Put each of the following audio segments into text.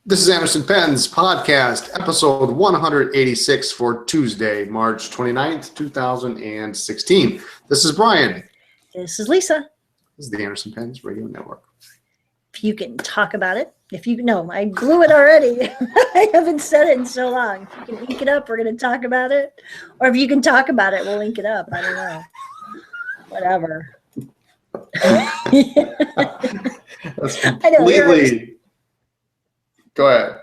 This is Anderson Penn's podcast, episode 186 for Tuesday, March 29th, 2016. This is Brian. This is Lisa. This is the Anderson Penn's Radio Network. If you can talk about it. No, I blew it already. I haven't said it in so long. If you can link it up, we're going to talk about it. Or if you can talk about it, we'll link it up. I don't know. Whatever. That's completely... Go ahead.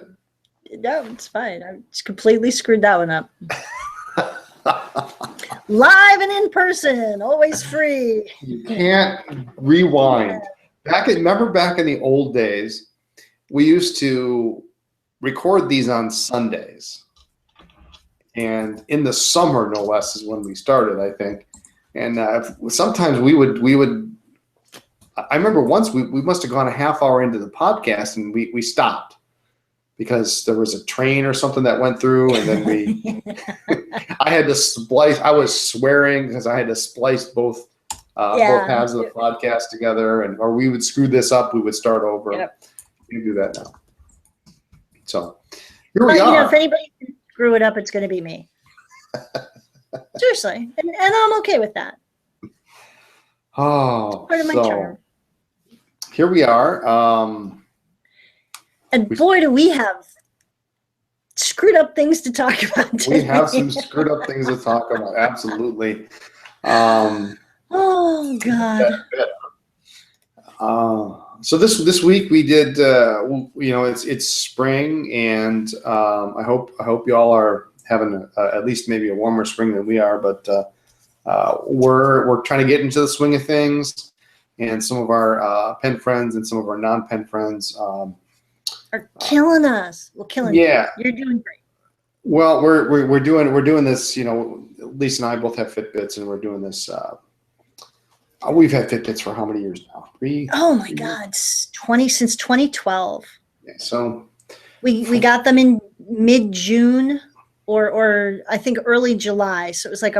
No, it's fine. I just completely screwed that one up. Live and in person, always free. You can't rewind. Remember back in the old days, we used to record these on Sundays. And in the summer, no less, is when we started, I think. And sometimes we would. I remember once we must have gone a half hour into the podcast and we stopped. Because there was a train or something that went through, and then I had to splice. I was swearing because I had to splice both halves of the podcast together, or we would screw this up. We would start over. Yep. We do that now. So here we are. If anybody can screw it up, it's going to be me. Seriously, and I'm okay with that. Oh, part of my charm. Here we are. And boy, do we have screwed up things to talk about today. We have some screwed up things to talk about. Absolutely. Oh, God. So this week we did, it's spring, and I hope y'all are having at least maybe a warmer spring than we are, but we're trying to get into the swing of things, and some of our pen friends and some of our non-pen friends are killing us. Well, killing you. You're doing great. Well, we're doing this. Lisa and I both have Fitbits, and we're doing this. We've had Fitbits for how many years now? Oh my God, since 2012. Yeah, so we got them in mid-June or I think early July. So it was like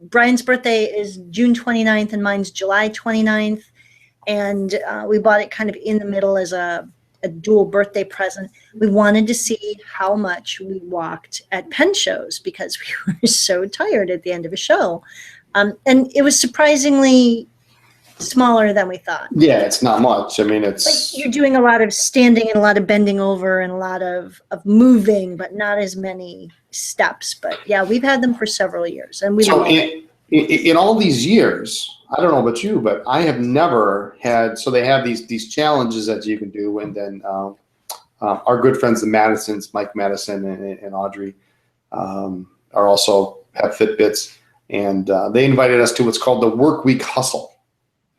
Brian's birthday is June 29th and mine's July 29th, and we bought it kind of in the middle as a dual birthday present. We wanted to see how much we walked at pen shows because we were so tired at the end of a show. And it was surprisingly smaller than we thought. Yeah, it's not much. I mean, it's... Like you're doing a lot of standing and a lot of bending over and a lot of moving, but not as many steps. But yeah, we've had them for several years. And in all these years, I don't know about you, but I have never had. So they have these challenges that you can do, and then our good friends, the Madisons, Mike Madison and Audrey, are also have Fitbits, and they invited us to what's called the Work Week Hustle.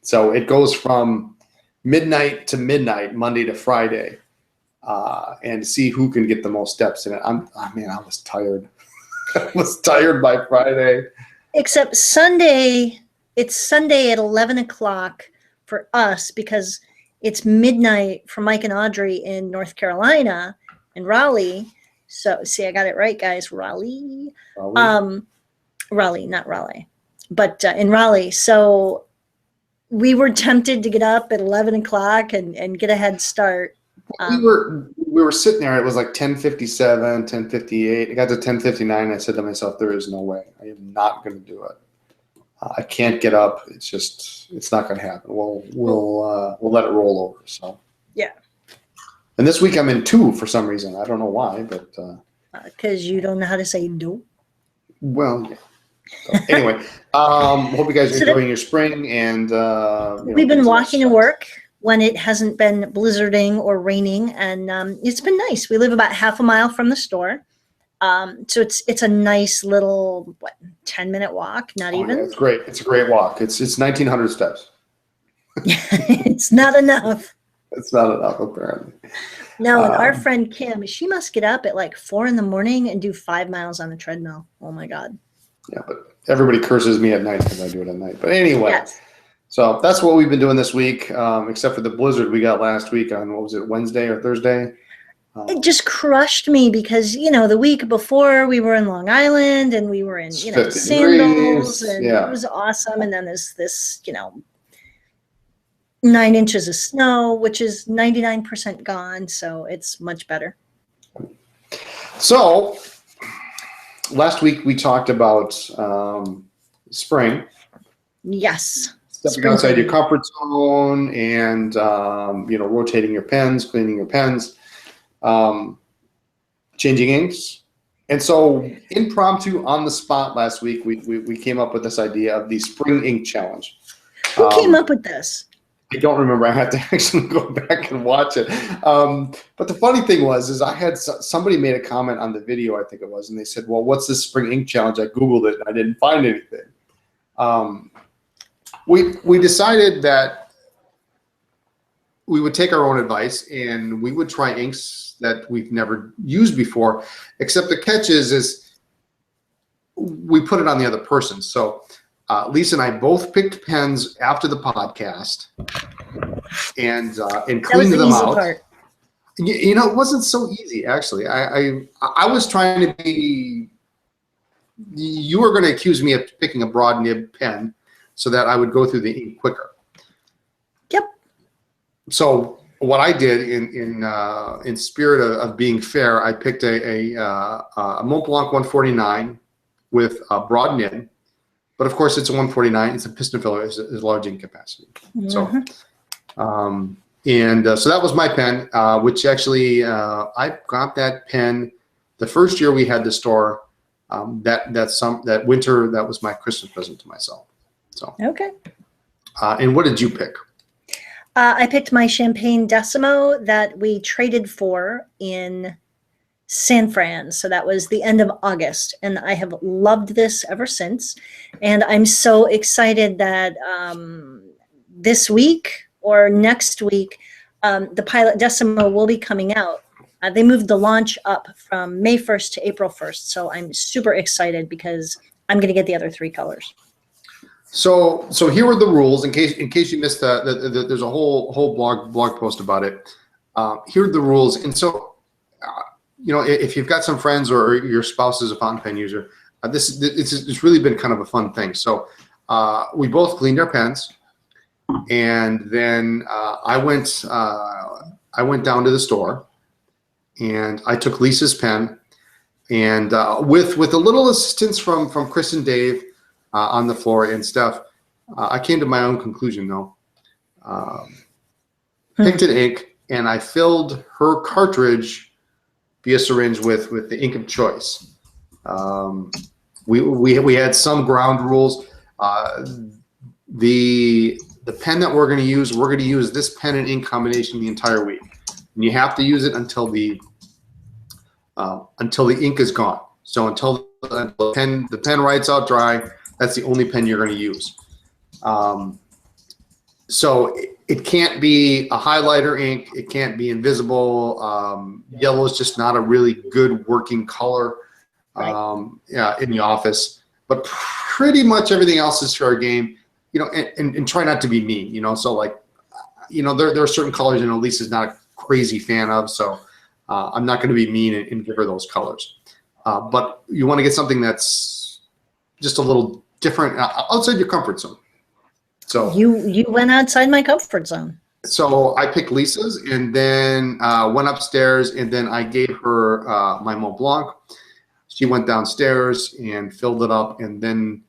So it goes from midnight to midnight, Monday to Friday, and see who can get the most steps in it. I was tired. I was tired by Friday. Except Sunday. It's Sunday at 11 o'clock for us because it's midnight for Mike and Audrey in North Carolina and Raleigh. So see, I got it right, guys. Raleigh, not Raleigh, but in Raleigh. So we were tempted to get up at 11 o'clock and get a head start. We were sitting there. It was like 10:57, 10:58. It got to 10:59. I said to myself, "There is no way. I am not going to do it. I can't get up. It's not going to happen. We'll let it roll over." So yeah. And this week I'm in 2 for some reason. I don't know why, but because you don't know how to say no. Well, yeah. So, anyway, hope you guys are enjoying your spring, and we've been walking to work when it hasn't been blizzarding or raining, and it's been nice. We live about half a mile from the store. So it's a nice little 10-minute walk, not even. Yeah, it's great. It's a great walk. It's 1,900 steps. It's not enough. It's not enough, apparently. No, and our friend Kim, she must get up at like 4 a.m. and do 5 miles on the treadmill. Oh my God. Yeah, but everybody curses me at night because I do it at night. But anyway, yes. So that's what we've been doing this week, except for the blizzard we got last week on, what was it, Wednesday or Thursday? It just crushed me because, the week before we were in Long Island and we were in, sandals and it was awesome. And then there's this, 9 inches of snow, which is 99% gone, so it's much better. So last week we talked about spring. Yes. Stepping outside your comfort zone and, rotating your pens, cleaning your pens, changing inks. And so impromptu on the spot last week, we came up with this idea of the Spring Ink Challenge. Who came up with this? I don't remember. I have to actually go back and watch it. But the funny thing is I had somebody made a comment on the video, I think it was, and they said, well, what's this Spring Ink Challenge? I Googled it and I didn't find anything. We decided that we would take our own advice and we would try inks that we've never used before, except the catch is we put it on the other person. So Lisa and I both picked pens after the podcast and cleaned them out. Part. It wasn't so easy, actually. I was trying to be, you were going to accuse me of picking a broad nib pen so that I would go through the ink quicker. Yep. So what I did in spirit of being fair, I picked a Mont Blanc 149 with a broad nib, but of course it's a 149. It's a piston filler, is large ink capacity. Mm-hmm. So that was my pen, which actually I got that pen the first year we had the store. That winter, that was my Christmas present to myself. So okay. And what did you pick? I picked my Champagne Decimo that we traded for in San Fran. So that was the end of August. And I have loved this ever since. And I'm so excited that this week or next week, the Pilot Decimo will be coming out. They moved the launch up from May 1st to April 1st. So I'm super excited because I'm going to get the other 3 colors. So here are the rules in case you missed there's a whole blog post about it. Here are the rules, and so if you've got some friends or your spouse is a fountain pen user, it's really been kind of a fun thing. So we both cleaned our pens, and then I went down to the store, and I took Lisa's pen, and with a little assistance from Chris and Dave. On the floor and stuff. I came to my own conclusion though. Picked an ink and I filled her cartridge via syringe with the ink of choice. We had some ground rules. The pen that we're going to use this pen and ink combination the entire week, and you have to use it until the ink is gone. So until the pen writes out dry. That's the only pen you're going to use. So it can't be a highlighter ink. It can't be invisible. Yellow is just not a really good working color in the office. But pretty much everything else is fair game. And try not to be mean. So there are certain colors Lisa's not a crazy fan of. So I'm not going to be mean and give her those colors. But you want to get something that's just a little different, outside your comfort zone. So you went outside my comfort zone. So I picked Lisa's and then went upstairs and then I gave her my Mont Blanc. She went downstairs and filled it up and then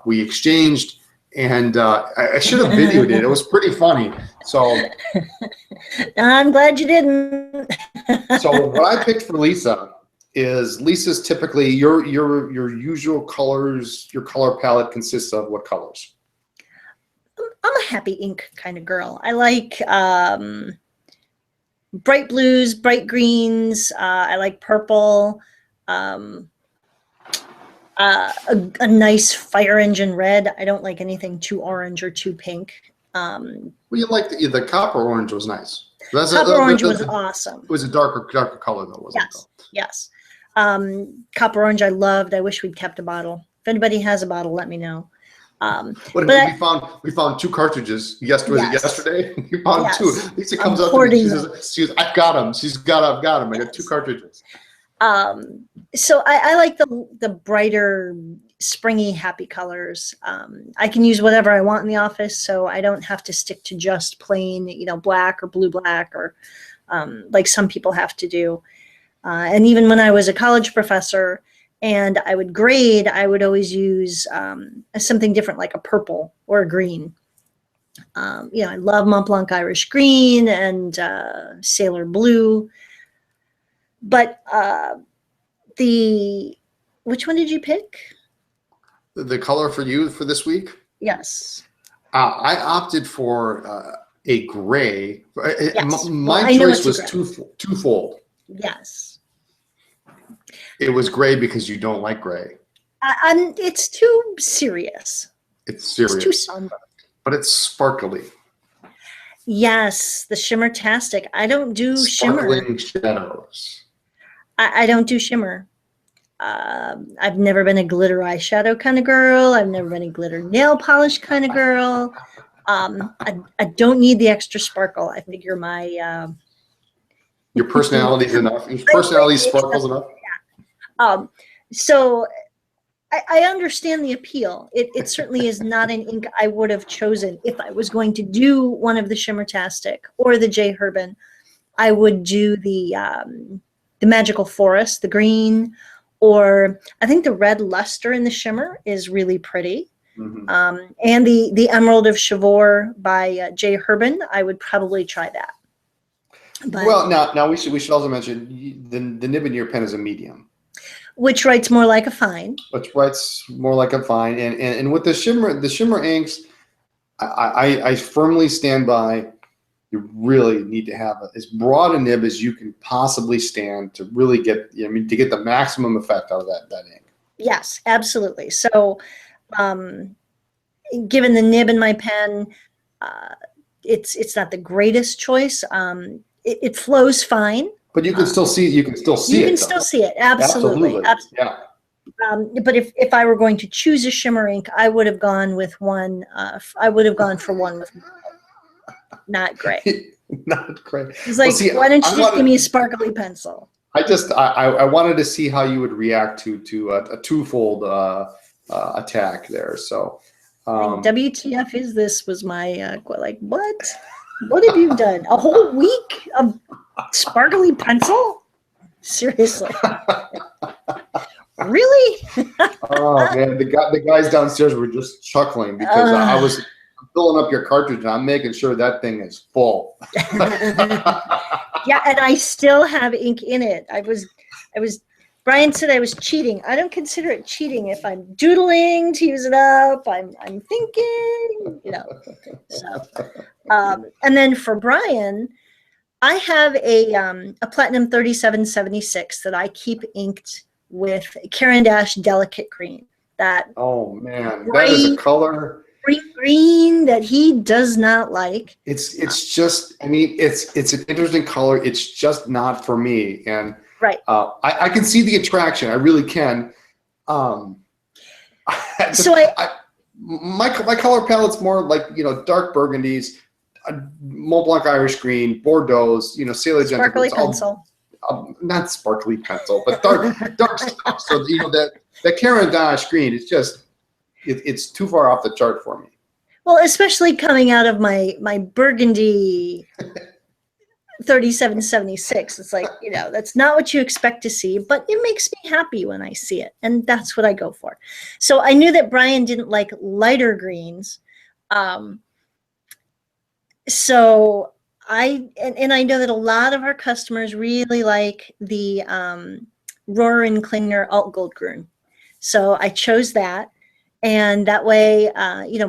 we exchanged and I should have videoed it. It was pretty funny. So I'm glad you didn't. So what I picked for Lisa's typically your usual colors. Your color palette consists of what colors? I'm a happy ink kind of girl. I like bright blues, bright greens. I like purple. A nice fire engine red. I don't like anything too orange or too pink. Well, you like the copper orange was nice. Copper orange was awesome. It was a darker color though, wasn't it? Yes. Copper orange I loved. I wish we'd kept a bottle. If anybody has a bottle, let me know. We found 2 cartridges yesterday. We found 2. Lisa comes up to me, she says, I've got them. I've got them. I got 2 cartridges. So I like the brighter springy, happy colors. I can use whatever I want in the office, so I don't have to stick to just plain, black or blue black, or like some people have to do. And even when I was a college professor and I would grade, I would always use something different, like a purple or a green. I love Mont Blanc Irish Green and Sailor Blue. But which one did you pick? The color for you for this week? Yes. I opted for a gray. Yes. My choice was twofold. Yes. It was gray because you don't like gray. It's too serious. It's serious. It's too somber. But it's sparkly. Yes, the shimmer-tastic. I don't do Sparkling shimmer. shadows. I don't do shimmer. I've never been a glitter eyeshadow kind of girl. I've never been a glitter nail polish kind of girl. I don't need the extra sparkle. I figure my your personality is enough. Your personality sparkles enough. So I understand the appeal. It certainly is not an ink I would have chosen if I was going to do one of the Shimmertastic or the J. Herbin. I would do the Magical Forest, the green, or I think the red luster in the shimmer is really pretty. Mm-hmm. And the Emerald of Chivor by J. Herbin, I would probably try that. But, well, now we should also mention the nib in your pen is a medium, which writes more like a fine. And with the shimmer inks, I firmly stand by. You really need to have as broad a nib as you can possibly stand to really get to get the maximum effect out of that ink. Yes, absolutely. So, given the nib in my pen, it's not the greatest choice. It flows fine. But you can still see. You can still see it. You can still see it. Absolutely. Yeah. But if I were going to choose a shimmer ink, I would have gone with one. I would have gone for one with not gray. Not gray. He's like, why don't you just give me a sparkly pencil? I wanted to see how you would react to a twofold attack there. So. WTF is this? Was my like what? What have you done? A whole week of sparkly pencil? Seriously? Really? Oh man, the guys downstairs were just chuckling because I was filling up your cartridge and I'm making sure that thing is full. Yeah, and I still have ink in it. I was. Brian said I was cheating. I don't consider it cheating if I'm doodling to use it up. I'm thinking, So, and then for Brian, I have a Platinum 3776 that I keep inked with Caran d'Ache Delicate Green. Oh man, that is a color. Green that he does not like. It's just. I mean, it's an interesting color. It's just not for me. And. Right. I can see the attraction. I really can. My color palette's more like dark burgundies, Mont Blanc Irish Green, Bordeaux's, Sailor Gentle. Sparkly pencil. Not sparkly pencil, but dark stuff. So that Caran d'Ache green, it's too far off the chart for me. Well, especially coming out of my burgundy 3776. It's like, that's not what you expect to see, but it makes me happy when I see it. And that's what I go for. So I knew that Brian didn't like lighter greens. So I know that a lot of our customers really like the Rohrer and Klingner Alt Gold Grün. So I chose that. And that way,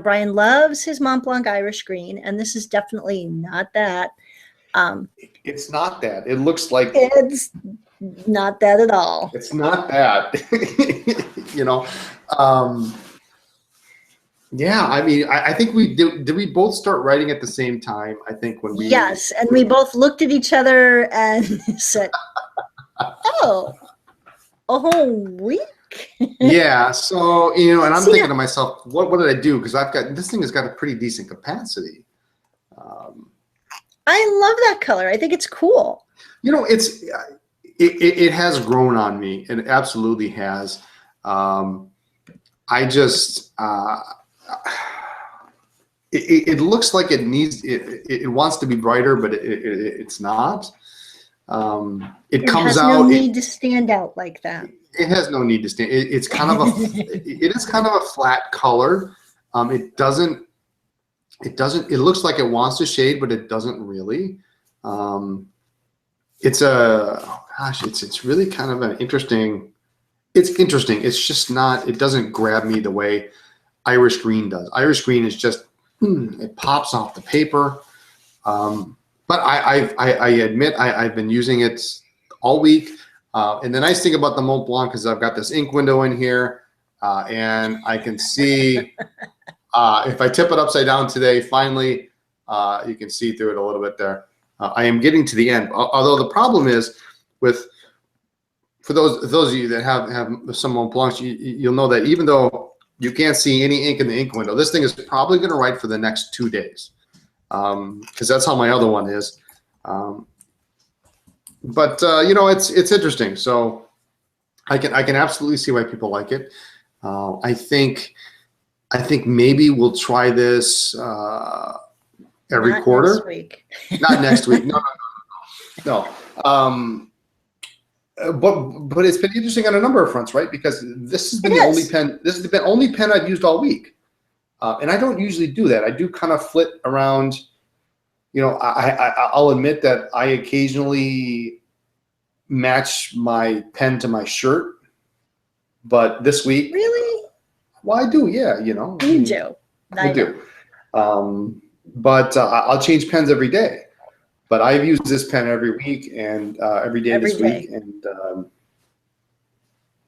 Brian loves his Mont Blanc Irish Green, and this is definitely not that. It's not that. It looks like it's not that at all. It's not that. Yeah, I mean, I think we did we both start writing at the same time? I think when we Yes, and we both looked at each other and said, "Oh, a whole week." Yeah, so and I'm thinking to myself, what did I do? Because this thing has got a pretty decent capacity. I love that color. I think it's cool. It has grown on me. It absolutely has. I just it looks like it needs it wants to be brighter, but it's not. It comes has no out. need to stand out like that. It has no need to stand. It's kind of a it is kind of a flat color. It doesn't. It looks like it wants to shade, but it doesn't really. It's a oh gosh. It's really kind of an interesting. It's interesting. It's just not. It doesn't grab me the way Irish green does. Irish green is just it pops off the paper. But I admit I've been using it all week. And the nice thing about the Mont Blanc is I've got this ink window in here, and I can see if I tip it upside down today, finally, you can see through it a little bit there. I am getting to the end. Although the problem is for those of you that have some Mont Blancs, you'll know that even though you can't see any ink in the ink window, this thing is probably going to write for the next 2 days, because that's how my other one is. But you know, it's interesting. So I can absolutely see why people like it. I think maybe we'll try this every Not quarter. Next week. Not next week. No. But it's been interesting on a number of fronts, right? Because this has been the only pen. This is the only pen I've used all week, and I don't usually do that. I do kind of flit around. You know, I'll admit that I occasionally match my pen to my shirt, but this week, Really? well, I do. Yeah, you know, You do. I do. But I'll change pens every day. But I've used this pen every week and every day this week, and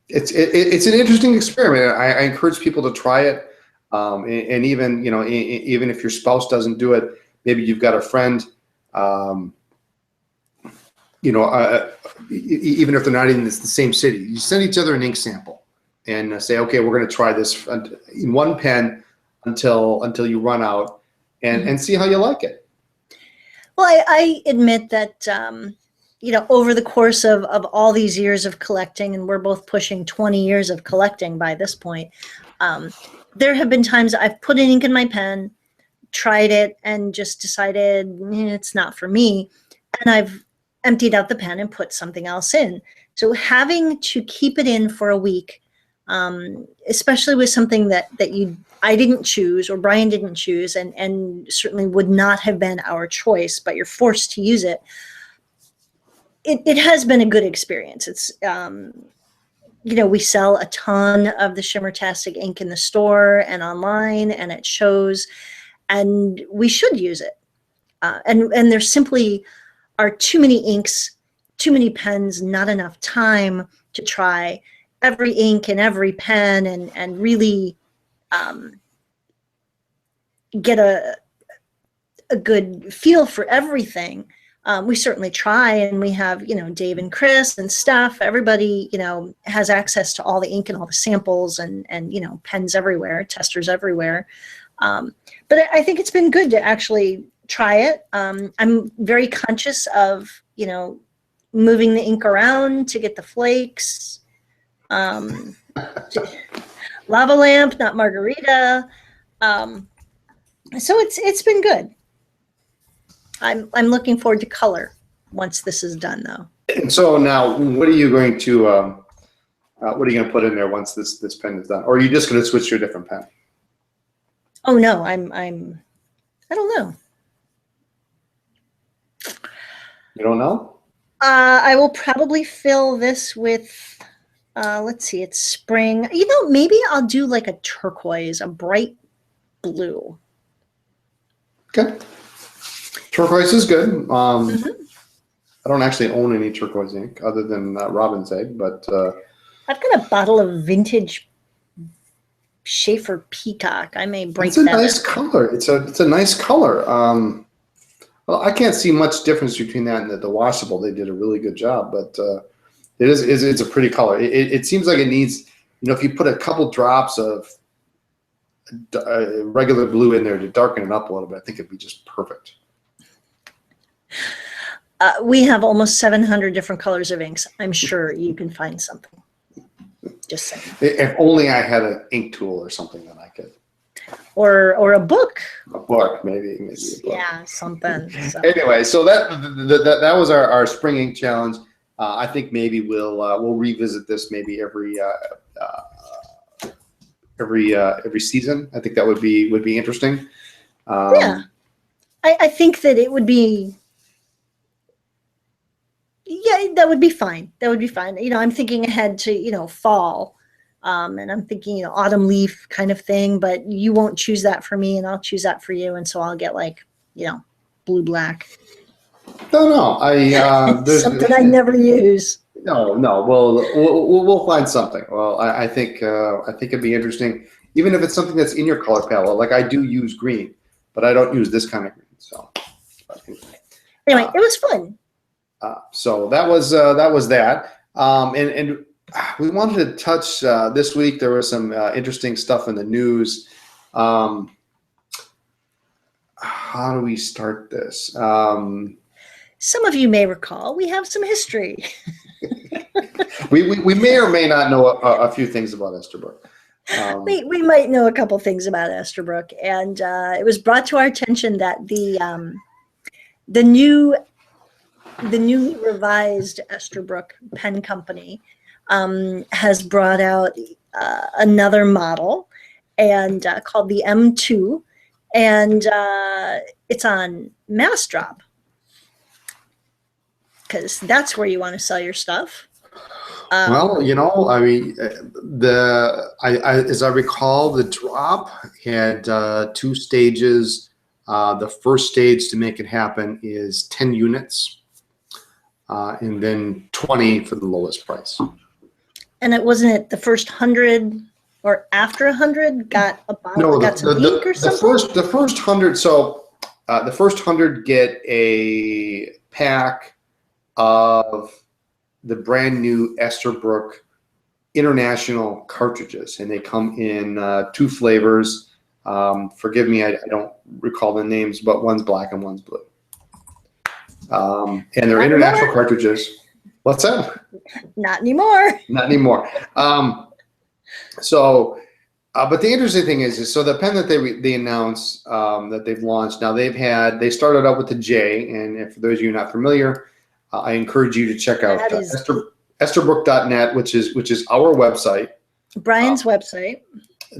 it's an interesting experiment. I encourage people to try it, and even you know, even if your spouse doesn't do it, maybe you've got a friend, you know, even if they're not in the same city, you send each other an ink sample and say, okay, we're going to try this in one pen until you run out, and see how you like it. Well, I admit that, you know, over the course of all these years of collecting, and we're both pushing 20 years of collecting by this point, there have been times I've put an ink in my pen, tried it, and just decided it's not for me. And I've emptied out the pen and put something else in. So having to keep it in for a week, especially with something that I didn't choose or Brian didn't choose, and certainly would not have been our choice, but you're forced to use it. It has been a good experience. It's, you know, we sell a ton of the Shimmertastic ink in the store and online, and it shows, and we should use it. And there simply are too many inks, too many pens, not enough time to try every ink and every pen and really get a good feel for everything. We certainly try, and we have, you know, Dave and Chris and stuff. Everybody, you know, has access to all the ink and all the samples and you know, pens everywhere, testers everywhere. But I think it's been good to actually try it. I'm very conscious of, you know, moving the ink around to get the flakes. Lava lamp, not margarita. So it's been good. I'm looking forward to color once this is done, though. And so now, what are you going to put in there once this pen is done, or are you just going to switch to a different pen? Oh no, I don't know. You don't know? I will probably fill this with, let's see, it's spring. You know, maybe I'll do like a turquoise, a bright blue. Okay. Turquoise is good. I don't actually own any turquoise ink other than Robin's Egg, but I've got a bottle of vintage Schaefer Peacock. I may break that. It's a that nice color. It's a nice color. Well, I can't see much difference between that and the washable. They did a really good job, but it's a pretty color. It seems like it needs, you know, if you put a couple drops of regular blue in there to darken it up a little bit, I think it'd be just perfect. We have almost 700 different colors of inks. I'm sure you can find something. Just saying. If only I had an ink tool or something that I could. Or a book. A book, maybe a book. Yeah, something. So. Anyway, so that was our spring ink challenge. I think maybe we'll revisit this maybe every season. I think that would be interesting. Yeah, I think that it would be. Yeah, that would be fine. That would be fine. I'm thinking ahead to fall, and I'm thinking autumn leaf kind of thing. But you won't choose that for me, and I'll choose that for you, and so I'll get blue black. No. There's something I never use. No. We'll find something. Well, I think it'd be interesting, even if it's something that's in your color palette. Like I do use green, but I don't use this kind of green. So anyway, it was fun. So that was that. And we wanted to touch this week. There was some interesting stuff in the news. How do we start this? Some of you may recall we have some history. we may or may not know a few things about Esterbrook. We might know a couple things about Esterbrook, and it was brought to our attention that the newly revised Esterbrook Pen Company has brought out another model and called the M2, and it's on mass drop because that's where you want to sell your stuff. Well, I mean, as I recall, the drop had 2 stages. The first stage to make it happen is 10 units, and then 20 for the lowest price. And it wasn't the first 100 or after 100 got a bottle, No, got some ink or something? The first 100. So the first 100 get a pack of the brand new Esterbrook International cartridges, and they come in 2 flavors. Forgive me, I don't recall the names, but one's black and one's blue. And they're international cartridges. What's that? Not anymore. Not anymore. But the interesting thing is so the pen that they announced that they've launched, now they started out with the J, and for those of you not familiar, I encourage you to check out Esterbrook.net, which is our website. Brian's website.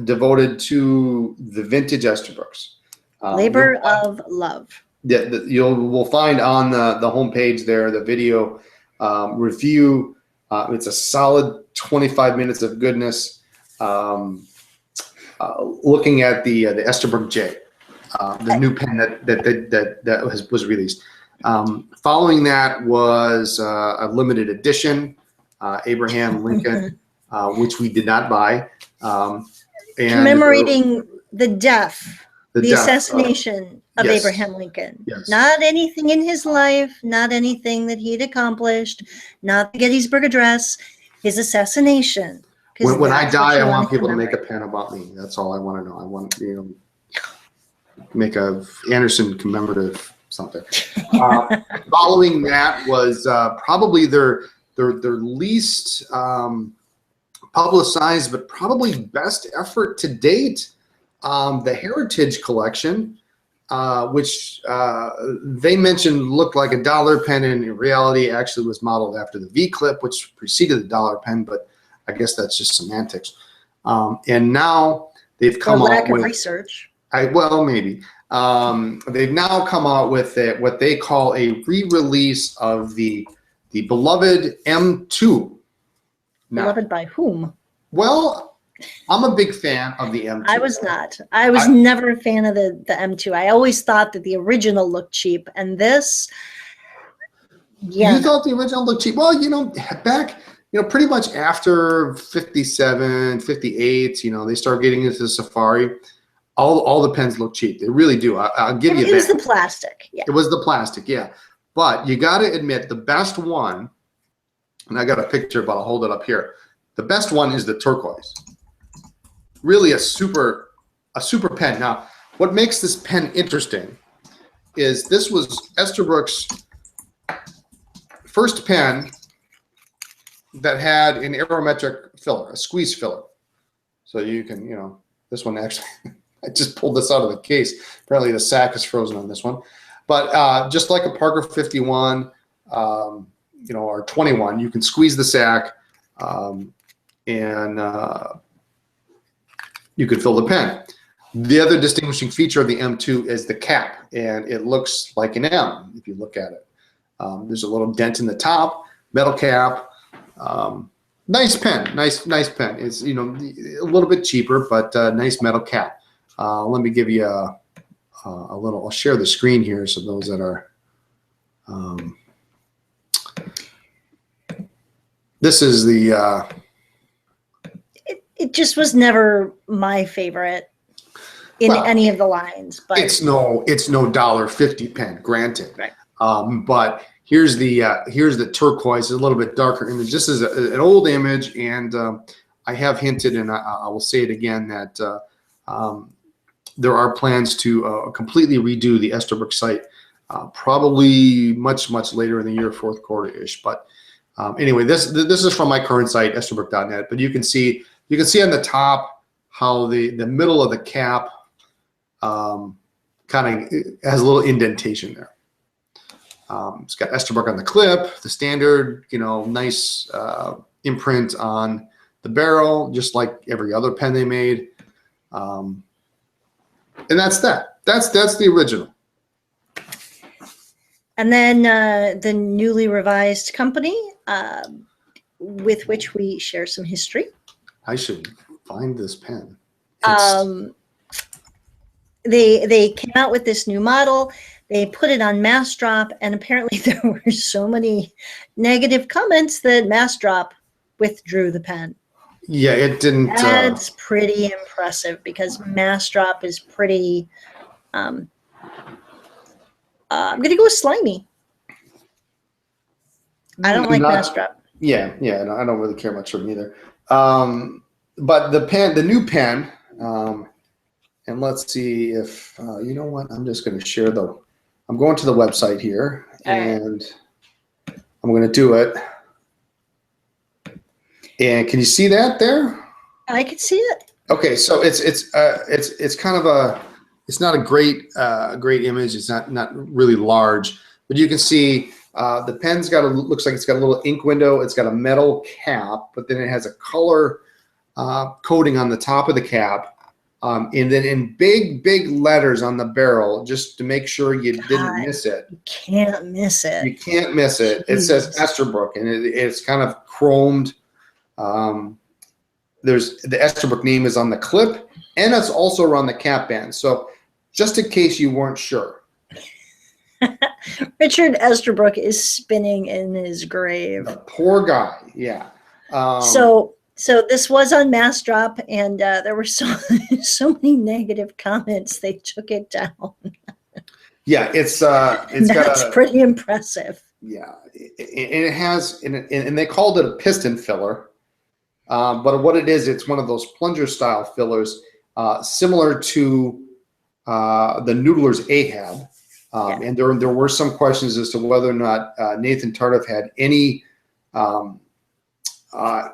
Devoted to the vintage Esterbrook's. Labor of love. Yeah, we'll find on the homepage there the video review. It's a solid 25 minutes of goodness. Looking at the Esterbrook J, the new pen that was released. Following that was a limited edition Abraham Lincoln, which we did not buy. Commemorating the death, the assassination of yes. Abraham Lincoln. Yes. Not anything in his life, not anything that he had accomplished, not the Gettysburg Address, his assassination. When I die, I want people to make a pen about me. That's all I want to know. I want to make a Anderson commemorative something. Following that was probably their least publicized, but probably best effort to date, the Heritage Collection, which they mentioned looked like a dollar pen, and in reality actually was modeled after the V-clip, which preceded the dollar pen, but I guess that's just semantics. And now they've come out with lack of research. Maybe. They've now come out with what they call a re-release of the beloved M2. Now, beloved by whom? Well, I'm a big fan of the M2. I was not. I was never a fan of the M2. I always thought that the original looked cheap, and this, yeah. You thought the original looked cheap? Well, back, pretty much after 57, 58, they start getting into the Safari. All the pens look cheap. They really do. I'll give you that. It was the plastic. Yeah. It was the plastic, yeah. But you got to admit, the best one, and I got a picture, but I'll hold it up here. The best one is the turquoise. Really a super pen. Now, what makes this pen interesting is this was Esterbrook's first pen that had an aerometric filler, a squeeze filler. So you can, this one actually, I just pulled this out of the case. Apparently the sack is frozen on this one. But just like a Parker 51, or 21, you can squeeze the sack and you can fill the pen. The other distinguishing feature of the M2 is the cap, and it looks like an M if you look at it. There's a little dent in the top, metal cap. Nice pen, nice pen. It's a little bit cheaper, but nice metal cap. Let me give you a little. I'll share the screen here so those that are. This is the. It just was never my favorite in any of the lines, but it's no $1.50 pen, granted. Right. But here's the turquoise, a little bit darker image. This is an old image, and I have hinted, and I will say it again, that there are plans to completely redo the Esterbrook site, probably much later in the year, fourth quarter-ish. But anyway, this is from my current site, esterbrook.net. But you can see on the top how the middle of the cap kind of has a little indentation there. It's got Esterbrook on the clip, the standard, nice imprint on the barrel, just like every other pen they made. And that's that. That's the original. And then the newly revised company with which we share some history. I should find this pen. They came out with this new model. They put it on Massdrop, and apparently there were so many negative comments that Massdrop withdrew the pen. Yeah, it didn't. That's pretty impressive because Massdrop is pretty. I'm going to go with slimy. I don't like Massdrop. Yeah, no, I don't really care much for them either. But the new pen, and let's see if you know what. I'm just going to share I'm going to the website here, and I'm going to do it. And can you see that there? I can see it. Okay, so it's kind of it's not a great image. It's not really large, but you can see the pen's looks like it's got a little ink window. It's got a metal cap, but then it has a color coating on the top of the cap. And then in big letters on the barrel, just to make sure you didn't miss it. You can't miss it. You can't miss it. It says Esterbrook, and it's kind of chromed. There's the Esterbrook name is on the clip, and it's also around the cap band. So just in case you weren't sure. Richard Esterbrook is spinning in his grave. The poor guy, yeah. So this was on Massdrop, and there were so many negative comments. They took it down. Yeah, it's that's pretty impressive. Yeah, and it has, and they called it a piston filler, but what it is, it's one of those plunger style fillers, similar to the Noodler's Ahab. And there were some questions as to whether or not Nathan Tardif had any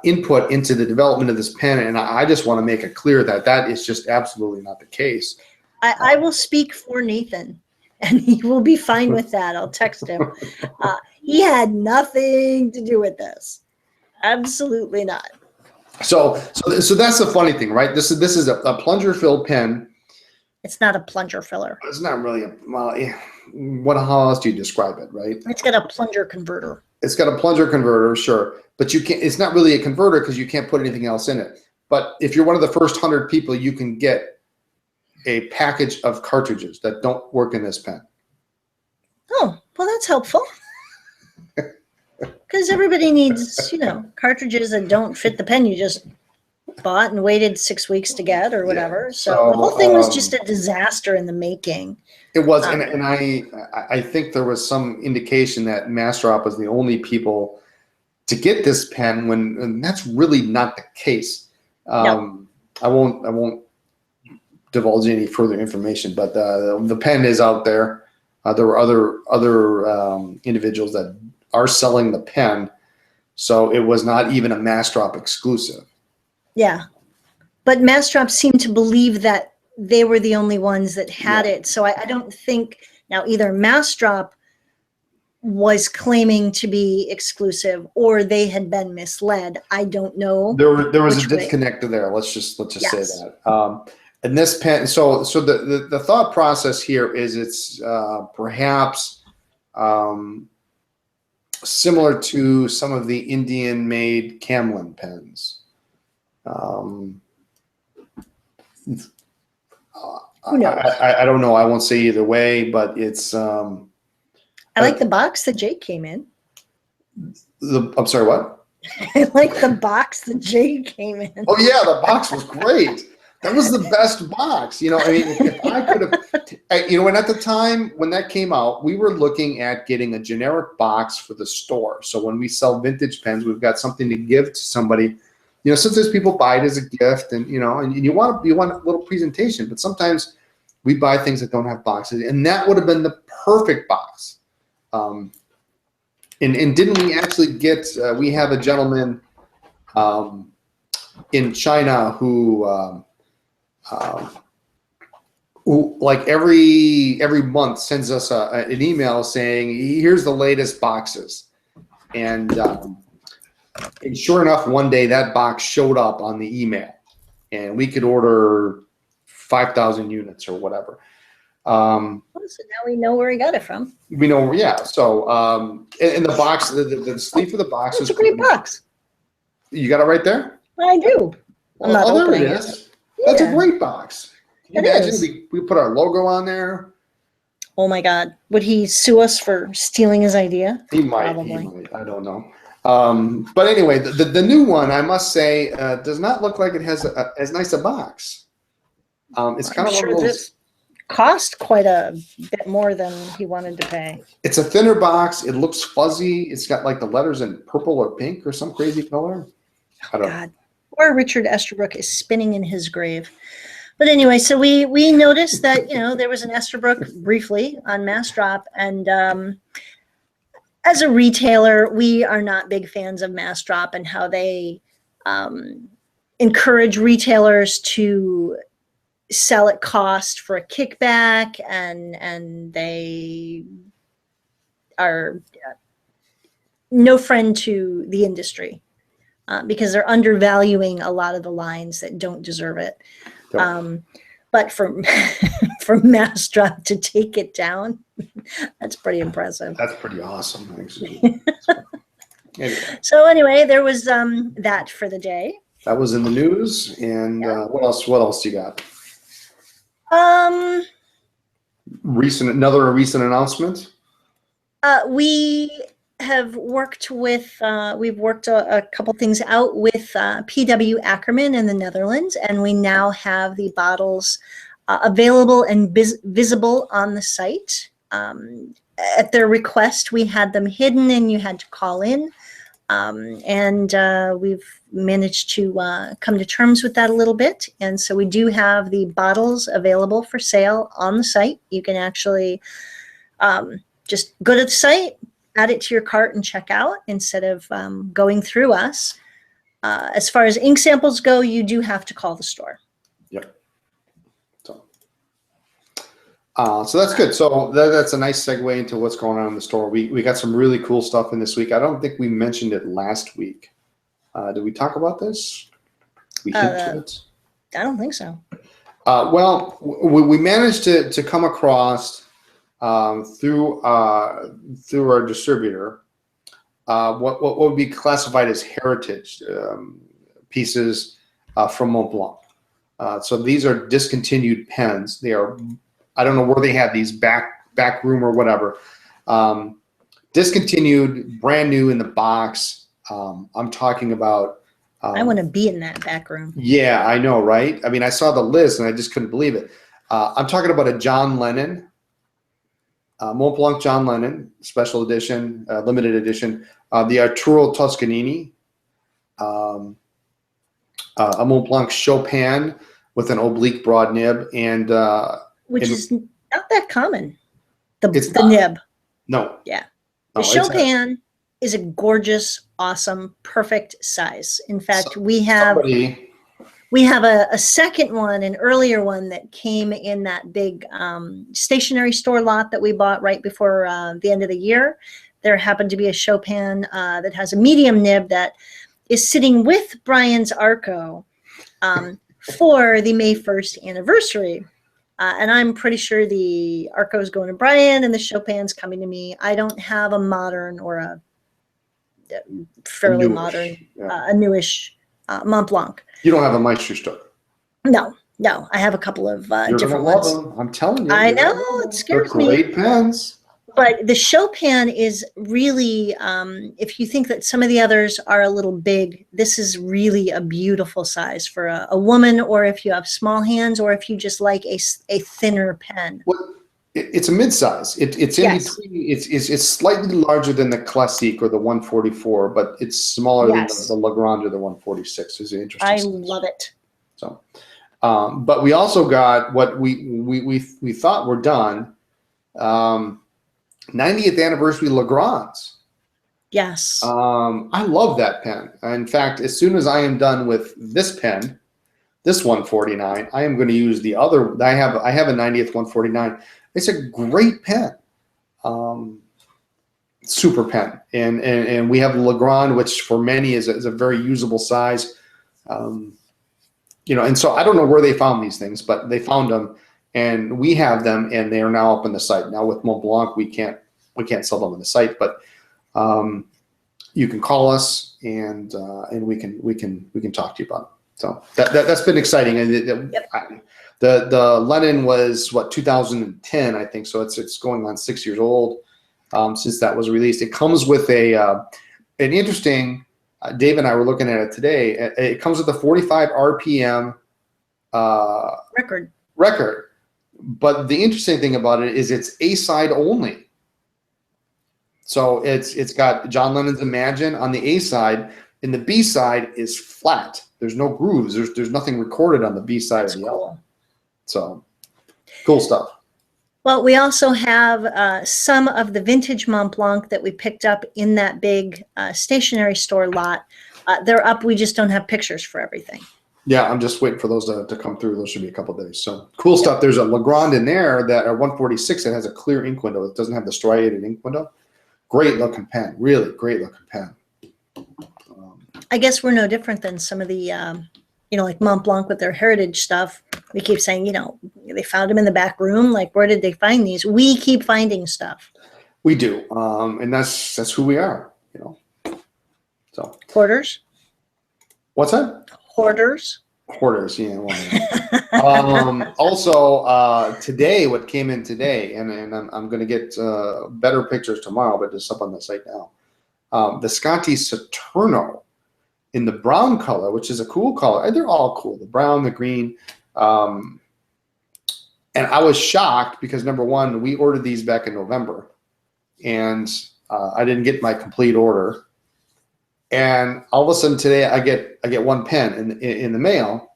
input into the development of this pen, and I just want to make it clear that is just absolutely not the case. I will speak for Nathan, and he will be fine with that. I'll text him. He had nothing to do with this. Absolutely not. So that's the funny thing, right? This is a plunger filled pen. It's not a plunger filler. It's not really how else do you describe it, right? It's got a plunger converter. It's got a plunger converter, sure, but it's not really a converter because you can't put anything else in it. But if you're one of the first 100 people, you can get a package of cartridges that don't work in this pen. Oh, well, that's helpful. Because everybody needs, cartridges that don't fit the pen you just bought and waited 6 weeks to get or whatever. Yeah. So the whole thing was just a disaster in the making. It was, and I think there was some indication that Massdrop was the only people to get this pen and that's really not the case. No. I won't divulge any further information, but the pen is out there. There were other individuals that are selling the pen. So it was not even a Mastrop exclusive. Yeah. But Mastrop seemed to believe that they were the only ones that had it. So I don't think now either Mastrop was claiming to be exclusive or they had been misled. I don't know. There was a which way. disconnect there. Let's just Yes. say that. And this pen, so the thought process here is it's perhaps similar to some of the Indian-made Camlin pens. Who knows? I don't know. I won't say either way, but it's. I like the box that Jake came in. I'm sorry, what? I like the box that Jake came in. Oh yeah, the box was great. That was the best box. You know, I mean, if I could have, you know, and at the time when that came out, we were looking at getting a generic box for the store. So when we sell vintage pens, we've got something to give to somebody. You know, sometimes people buy it as a gift, and you know, and you want a little presentation. But sometimes we buy things that don't have boxes, and that would have been the perfect box. And didn't we actually get? We have a gentleman in China who like every month sends us an email saying, "Here's the latest boxes," and sure enough, one day that box showed up on the email, and we could order 5,000 units or whatever. So now we know where he got it from. We know, yeah. So, and the box, the sleeve for the box It's a great box. You got it right there? I do. I'm not there opening it is. That's a great box. Can you imagine we put our logo on there? Oh my God. Would he sue us for stealing his idea? He might. Probably. He might. I don't know. But anyway, the new one, I must say, does not look like it has as nice a box. It's kind of one of those. Cost quite a bit more than he wanted to pay. It's a thinner box. It looks fuzzy. It's got like the letters in purple or pink or some crazy color. I don't know. Poor Richard Esterbrook is spinning in his grave. But anyway, so we noticed that, you know, there was an Esterbrook briefly on Mastrop, and as a retailer, we are not big fans of Mastrop and how they encourage retailers to sell at cost for a kickback, and they are no friend to the industry because they're undervaluing a lot of the lines that don't deserve it. But for Mastrop to take it down, that's pretty impressive. That's pretty awesome, actually. Anyway. So anyway, there was that for the day. That was in the news, and what else? What else you got? Another recent announcement. We have worked with, we've worked a couple things out with PW Ackerman in the Netherlands, and we now have the bottles available and visible on the site. At their request, we had them hidden and you had to call in. And we've managed to come to terms with that a little bit. And so we do have the bottles available for sale on the site. You can actually just go to the site, add it to your cart and check out instead of going through us. As far as ink samples go, you do have to call the store. Yep. So that's good. So that's a nice segue into what's going on in the store. We got some really cool stuff in this week. I don't think we mentioned it last week. Did we talk about this? We hint to it? I don't think so. Well, we managed to come across through our distributor what would be classified as heritage pieces from Mont Blanc. So these are discontinued pens. They are, I don't know where they had these back room or whatever. Discontinued, brand new in the box. I'm talking about. I want to be in that back room. Yeah, I know, right? I mean, I saw the list and I just couldn't believe it. I'm talking about a John Lennon, Mont Blanc John Lennon special edition, limited edition. The Arturo Toscanini, a Mont Blanc Chopin with an oblique broad nib, and which is not that common. The not, nib. No. Yeah. The Chopin is a gorgeous, awesome, perfect size. In fact, So- we have somebody, a second one, an earlier one that came in that big stationery store lot that we bought right before the end of the year. There happened to be a Chopin that has a medium nib that is sitting with Brian's Arco for the May 1st anniversary. And I'm pretty sure the Arco is going to Brian and the Chopin's coming to me. I don't have a modern or a fairly newish, modern, yeah. a newish Mont Blanc. You don't have a Meisterstück. No, I have a couple of You're different gonna love ones. them. I'm telling you. I you're gonna know, love it them. scares They're me. great pens. But the Chopin is really, if you think that some of the others are a little big, this is really a beautiful size for a woman, or if you have small hands, or if you just like a thinner pen. Well, it's a mid-size. It's in Yes. between. It's slightly larger than the Classique or the 144, but it's smaller Yes. than the Legrand or the 146. Is an interesting I size. love it. So, but we also got what we thought were done. 90th anniversary Legrands. Yes. I love that pen. In fact, as soon as I am done with this pen, this 149, I am going to use the other. I have a 90th 149. It's a great pen, super pen, and we have Legrand, which for many is a very usable size. And so I don't know where they found these things, but they found them, and we have them, and they are now up on the site. Now with Mont Blanc, we can't sell them on the site, but you can call us, and we can talk to you about it. So that's been exciting. And the Lennon was what, 2010, I think. So it's going on 6 years old since that was released. It comes with an interesting. Dave and I were looking at it today. It comes with a 45 RPM record. But the interesting thing about it is it's A side only. So it's got John Lennon's Imagine on the A side, and the B side is flat. There's no grooves. There's nothing recorded on the B side of the album. So cool stuff. Well, we also have some of the vintage Mont Blanc that we picked up in that big stationery store lot. They're up. We just don't have pictures for everything. Yeah, I'm just waiting for those to come through. Those should be a couple of days. So cool stuff. There's a Legrand in there that a 146 that has a clear ink window. It doesn't have the striated ink window. Great looking pen. Really great looking pen. I guess we're no different than some of the, like Mont Blanc with their heritage stuff. We keep saying, they found them in the back room. Like, where did they find these? We keep finding stuff. We do, and that's who we are. So Hoarders. What's that? Hoarders. Hoarders, yeah. Also, today, what came in today, and I'm going to get better pictures tomorrow, but it's up on the site now. The Sconti Saturno in the brown color, which is a cool color. They're all cool. The brown, the green. And I was shocked because, number one, we ordered these back in November, and I didn't get my complete order. And all of a sudden today, I get one pen in the mail,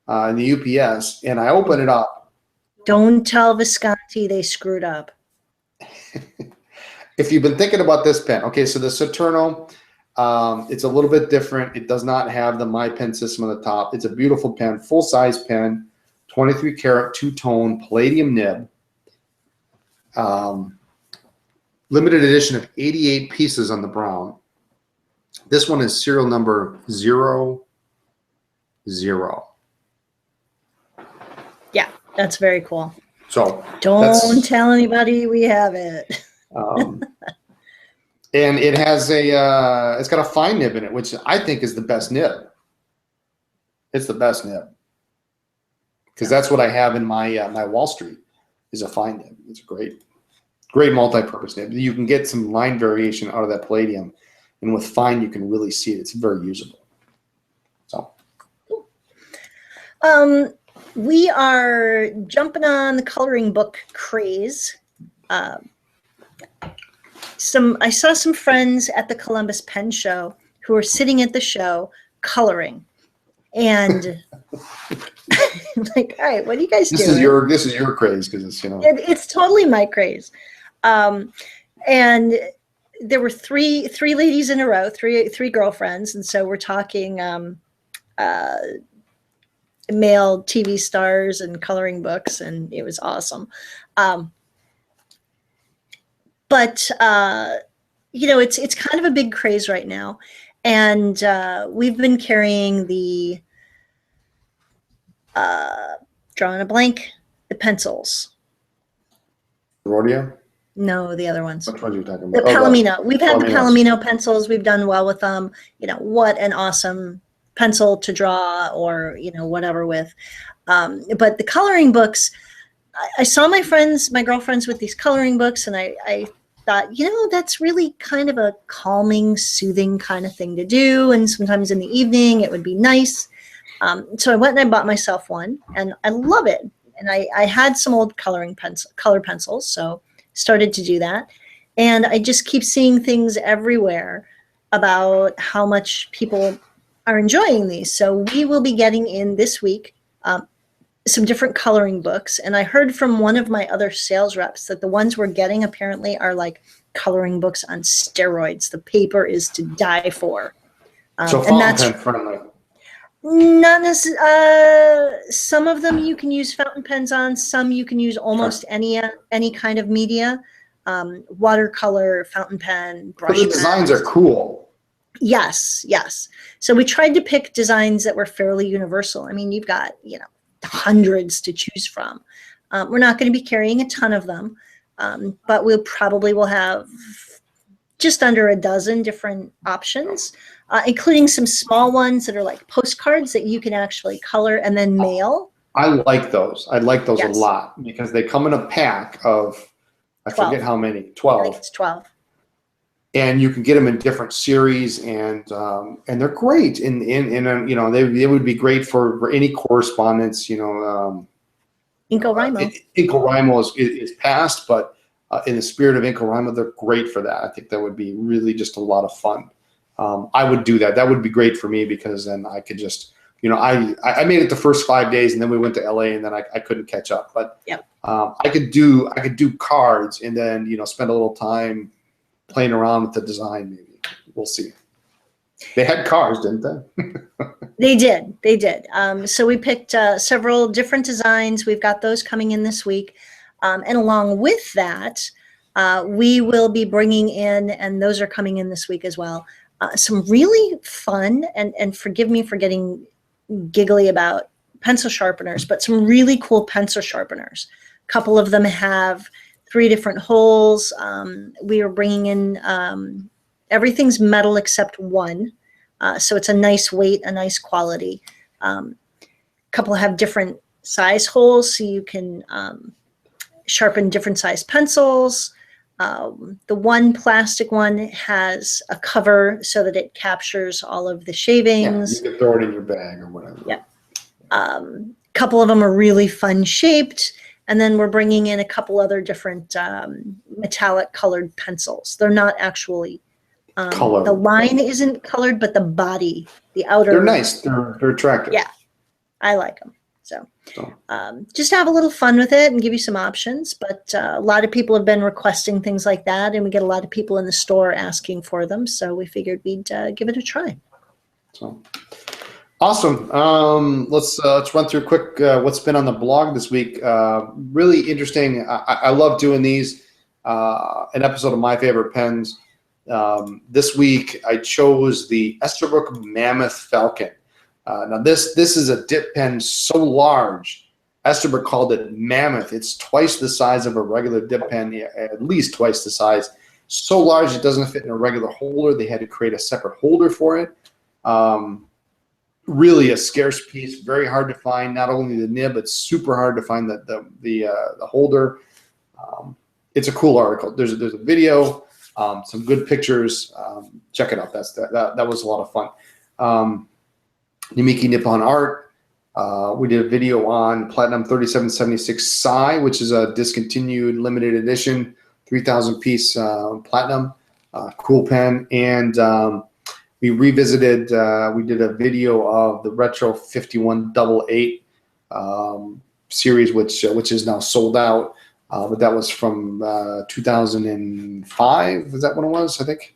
in the UPS, and I open it up. Don't tell Visconti they screwed up. If you've been thinking about this pen, okay, so the Saturno, it's a little bit different. It does not have the My Pen system on the top. It's a beautiful pen, full-size pen, 23 karat, two-tone, palladium nib. Limited edition of 88 pieces on the brown. This one is serial number 00. Yeah, that's very cool. So don't tell anybody we have it. And it has it's got a fine nib in it, which I think is the best nib. It's the best nib because that's what I have in my my Wall Street is a fine nib. It's a great multi-purpose nib. You can get some line variation out of that palladium, and with fine you can really see it. It's very usable. So. We are jumping on the coloring book craze. I saw some friends at the Columbus Pen Show who were sitting at the show coloring, and I'm like, all right, what are you guys doing? This is your craze because it's it's totally my craze, and there were three ladies in a row, three girlfriends, and so we're talking male TV stars and coloring books, and it was awesome. But it's kind of a big craze right now, and we've been carrying the drawing a blank, the pencils. Rodeo? No, the other ones. Which ones are you talking The about? Palomino. We've had the Palominos. Palomino pencils. We've done well with them. What an awesome pencil to draw or, whatever with. But the coloring books, I saw my girlfriends with these coloring books, and I thought, that's really kind of a calming, soothing kind of thing to do. And sometimes in the evening, it would be nice. So I went and I bought myself one, and I love it. And I had some old color pencils, so started to do that. And I just keep seeing things everywhere about how much people are enjoying these. So we will be getting in this week some different coloring books. And I heard from one of my other sales reps that the ones we're getting apparently are like coloring books on steroids. The paper is to die for. So fountain pen friendly. Not necessarily. Some of them you can use fountain pens on. Some you can use almost any kind of media. Watercolor, fountain pen, brush But the designs are cool. Yes. So we tried to pick designs that were fairly universal. I mean, you've got, hundreds to choose from. We're not going to be carrying a ton of them, but we probably will have just under a dozen different options, including some small ones that are like postcards that you can actually color and then mail. I like those. I like those Yes. a lot because they come in a pack of, I 12. forget how many, I think 12. it's 12. And you can get them in different series, and they're great. And they would be great for any correspondence. NaCoWriMo. NaCoWriMo is past, but in the spirit of NaCoWriMo, they're great for that. I think that would be really just a lot of fun. I would do that. That would be great for me because then I could just, I made it the first 5 days, and then we went to LA, and then I couldn't catch up. But Yep. I could do cards, and then spend a little time playing around with the design. Maybe we'll see. They had cars, didn't they? They did. So we picked several different designs. We've got those coming in this week. And along with that, we will be bringing in, and those are coming in this week as well, some really fun, and forgive me for getting giggly about pencil sharpeners, but some really cool pencil sharpeners. A couple of them have 3 different holes. We are bringing in, everything's metal except one. So it's a nice weight, a nice quality. Couple have different size holes, so you can sharpen different size pencils. The one plastic one has a cover so that it captures all of the shavings. Yeah, you can throw it in your bag or whatever. Yeah. Couple of them are really fun shaped. And then we're bringing in a couple other different metallic colored pencils. They're not actually colored. The line isn't colored, but the body, the outer. They're nice. They're attractive. Yeah, I like them. So just have a little fun with it and give you some options. But a lot of people have been requesting things like that, and we get a lot of people in the store asking for them. So we figured we'd give it a try. So awesome. Let's run through quick what's been on the blog this week. Really interesting. I love doing these. An episode of My Favorite Pens. This week I chose the Esterbrook Mammoth Falcon. Now this is a dip pen so large, Esterbrook called it mammoth. It's twice the size of a regular dip pen, at least twice the size. So large it doesn't fit in a regular holder. They had to create a separate holder for it. Really a scarce piece, very hard to find. Not only the nib, but super hard to find the holder. It's a cool article. There's a video, some good pictures. Check it out. That was a lot of fun. Namiki Nippon Art. We did a video on Platinum 3776 Psy, which is a discontinued limited edition 3,000 piece platinum. Cool pen. And we revisited, we did a video of the Retro 5188 series, which is now sold out. but that was from 2005. Is that when it was? I think.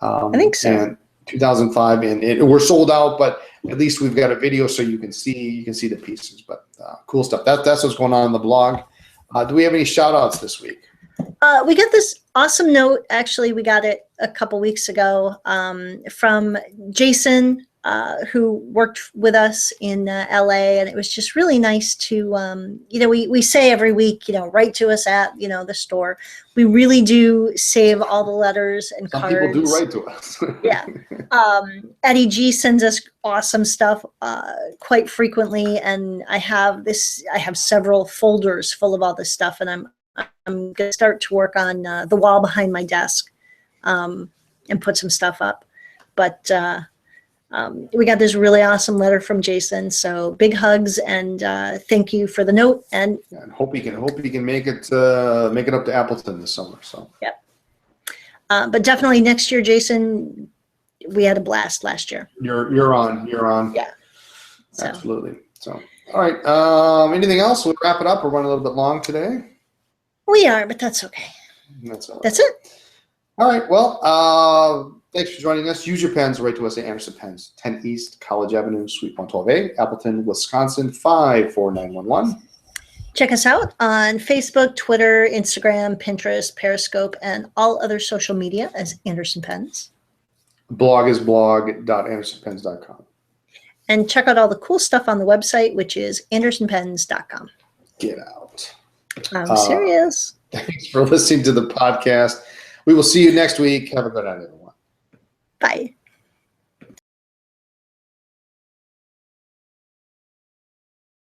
I think so. And 2005, and we're sold out, but at least we've got a video so you can see the pieces. But cool stuff. That's what's going on in the blog. Do we have any shout outs this week? We got this awesome note. Actually, we got it a couple weeks ago from Jason, who worked with us in LA, and it was just really nice to, we say every week, write to us at, the store. We really do save all the letters and Some cards. people do write to us. Yeah. Eddie G sends us awesome stuff quite frequently, and I have several folders full of all this stuff, and I'm going to start to work on the wall behind my desk and put some stuff up. But we got this really awesome letter from Jason. So big hugs and thank you for the note. And hope he can make it up to Appleton this summer. So yep. But definitely next year, Jason, we had a blast last year. You're on. Yeah. So. Absolutely. So all right. Anything else? We'll wrap it up. We're running a little bit long today. We are, but that's okay. That's all right. That's it. All right. Well, thanks for joining us. Use your pens. Write to us at Anderson Pens, 10 East College Avenue, Suite 112A, Appleton, Wisconsin, 54911. Check us out on Facebook, Twitter, Instagram, Pinterest, Periscope, and all other social media as Anderson Pens. Blog is blog.andersonpens.com. And check out all the cool stuff on the website, which is andersonpens.com. Get out. I'm serious. Thanks for listening to the podcast. We will see you next week. Have a good night, everyone. Bye.